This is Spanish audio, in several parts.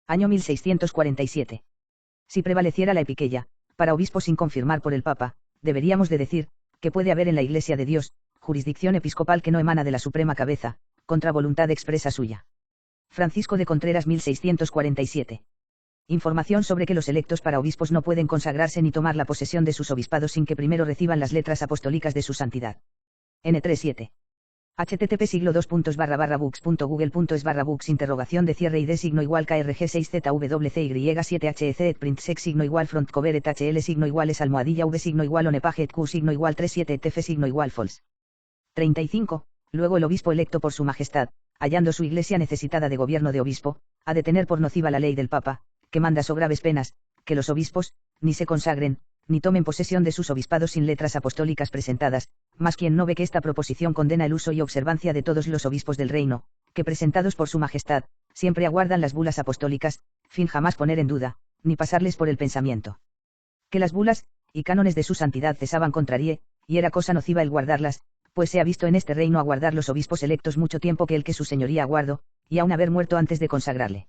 Año 1647. Si prevaleciera la epiqueia, para obispo sin confirmar por el Papa, deberíamos de decir, que puede haber en la Iglesia de Dios, jurisdicción episcopal que no emana de la suprema cabeza, contra voluntad expresa suya. Francisco de Contreras 1647. Información sobre que los electos para obispos no pueden consagrarse ni tomar la posesión de sus obispados sin que primero reciban las letras apostólicas de su santidad. N37. http://books.google.es/books interrogación de cierre id signo igual krg 6zwcy7hec et print sex signo igual front cover et hl signo igual es almohadilla v signo igual onepage et q signo igual 37 tf signo igual false. 35. Luego el obispo electo por su majestad, hallando su iglesia necesitada de gobierno de obispo, ha de tener por nociva la ley del Papa, que manda so graves penas, que los obispos, ni se consagren, ni tomen posesión de sus obispados sin letras apostólicas presentadas, mas quien no ve que esta proposición condena el uso y observancia de todos los obispos del reino, que presentados por su majestad, siempre aguardan las bulas apostólicas, fin jamás poner en duda, ni pasarles por el pensamiento. Que las bulas, y cánones de su santidad cesaban contrarie, y era cosa nociva el guardarlas, pues se ha visto en este reino aguardar los obispos electos mucho tiempo que el que su señoría aguardo, y aun haber muerto antes de consagrarle.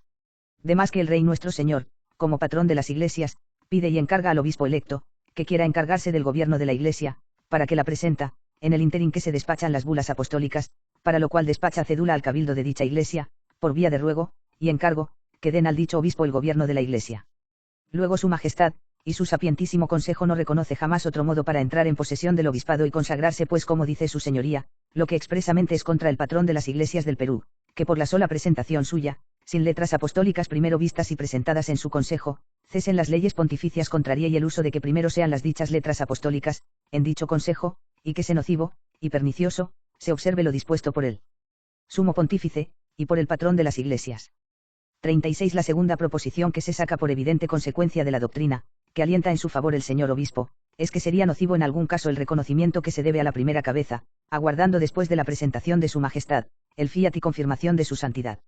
De más que el rey nuestro señor, como patrón de las iglesias, pide y encarga al obispo electo, que quiera encargarse del gobierno de la iglesia, para que la presenta, en el ínterin que se despachan las bulas apostólicas, para lo cual despacha cédula al cabildo de dicha iglesia, por vía de ruego, y encargo, que den al dicho obispo el gobierno de la iglesia. Luego su majestad, y su sapientísimo consejo no reconoce jamás otro modo para entrar en posesión del obispado y consagrarse pues como dice su señoría, lo que expresamente es contra el patrón de las iglesias del Perú, que por la sola presentación suya, sin letras apostólicas primero vistas y presentadas en su consejo, cesen las leyes pontificias contraria y el uso de que primero sean las dichas letras apostólicas, en dicho consejo, y que se nocivo, y pernicioso, se observe lo dispuesto por él. Sumo pontífice, y por el patrón de las iglesias. 36. La segunda proposición que se saca por evidente consecuencia de la doctrina, que alienta en su favor el señor obispo, es que sería nocivo en algún caso el reconocimiento que se debe a la primera cabeza, aguardando después de la presentación de su majestad, el fiat y confirmación de su santidad.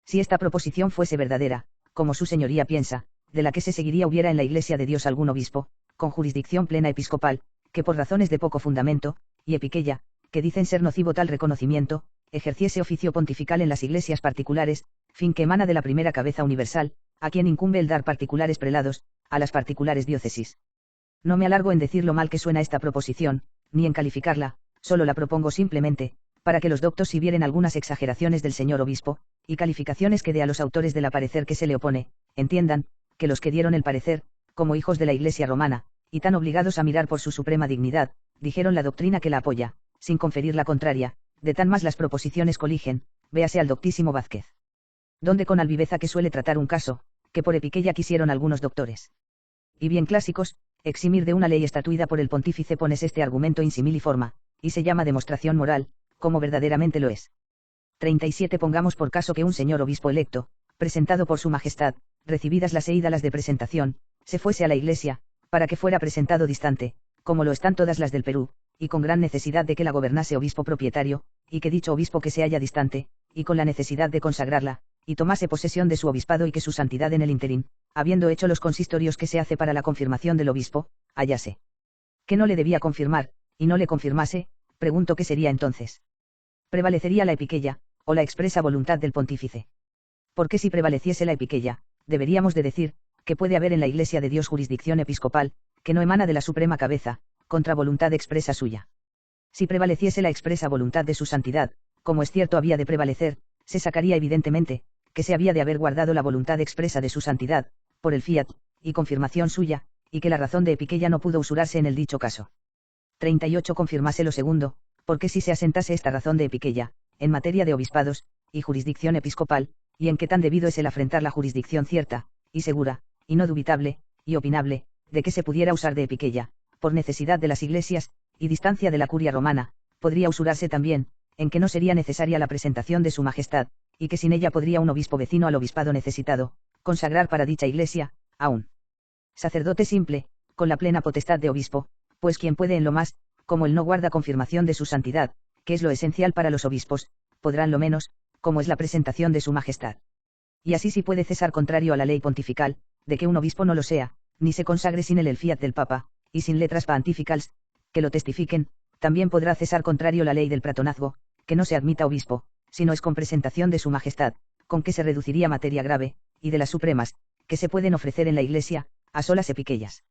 Si esta proposición fuese verdadera, como su señoría piensa, de la que se seguiría hubiera en la Iglesia de Dios algún obispo, con jurisdicción plena episcopal, que por razones de poco fundamento, y epiqueia, que dicen ser nocivo tal reconocimiento, ejerciese oficio pontifical en las iglesias particulares, fin que emana de la primera cabeza universal, a quien incumbe el dar particulares prelados, a las particulares diócesis. No me alargo en decir lo mal que suena esta proposición, ni en calificarla, solo la propongo simplemente, para que los doctos si vieren algunas exageraciones del señor obispo, y calificaciones que dé a los autores del parecer que se le opone, entiendan, que los que dieron el parecer, como hijos de la Iglesia romana, y tan obligados a mirar por su suprema dignidad, dijeron la doctrina que la apoya, sin conferir la contraria, de tan más las proposiciones coligen, véase al doctísimo Vázquez. Donde con alviveza que suele tratar un caso, que por epiqueia quisieron algunos doctores. Y bien clásicos, eximir de una ley estatuida por el pontífice pones este argumento in simili forma, y se llama demostración moral, como verdaderamente lo es. 37. Pongamos por caso que un señor obispo electo, presentado por su majestad, recibidas las ídalas de presentación, se fuese a la iglesia, para que fuera presentado distante, como lo están todas las del Perú, y con gran necesidad de que la gobernase obispo propietario, y que dicho obispo que se halla distante, y con la necesidad de consagrarla, y tomase posesión de su obispado y que su santidad en el interín, habiendo hecho los consistorios que se hace para la confirmación del obispo, hallase que no le debía confirmar, y no le confirmase, pregunto qué sería entonces. Prevalecería la epiqueia, o la expresa voluntad del pontífice. Porque si prevaleciese la epiqueia, deberíamos de decir, que puede haber en la Iglesia de Dios jurisdicción episcopal, que no emana de la suprema cabeza, contra voluntad expresa suya. Si prevaleciese la expresa voluntad de su santidad, como es cierto había de prevalecer, se sacaría evidentemente, que se había de haber guardado la voluntad expresa de su santidad, por el fiat, y confirmación suya, y que la razón de epiqueia no pudo usurarse en el dicho caso. 38. Confirmase lo segundo, porque si se asentase esta razón de epiqueia, en materia de obispados, y jurisdicción episcopal, y en qué tan debido es el afrentar la jurisdicción cierta, y segura, y no dubitable, y opinable, de que se pudiera usar de epiqueia, por necesidad de las iglesias, y distancia de la curia romana, podría usurarse también, en que no sería necesaria la presentación de su majestad, y que sin ella podría un obispo vecino al obispado necesitado, consagrar para dicha iglesia, a un sacerdote simple, con la plena potestad de obispo, pues quien puede en lo más, como él no guarda confirmación de su santidad, que es lo esencial para los obispos, podrán lo menos, como es la presentación de su majestad. Y así si puede cesar contrario a la ley pontifical, de que un obispo no lo sea, ni se consagre sin el fiat del Papa, y sin letras pontificales, que lo testifiquen, también podrá cesar contrario la ley del pratonazgo, que no se admita obispo, sino es con presentación de su majestad, con que se reduciría materia grave, y de las supremas, que se pueden ofrecer en la iglesia, a solas e piquellas.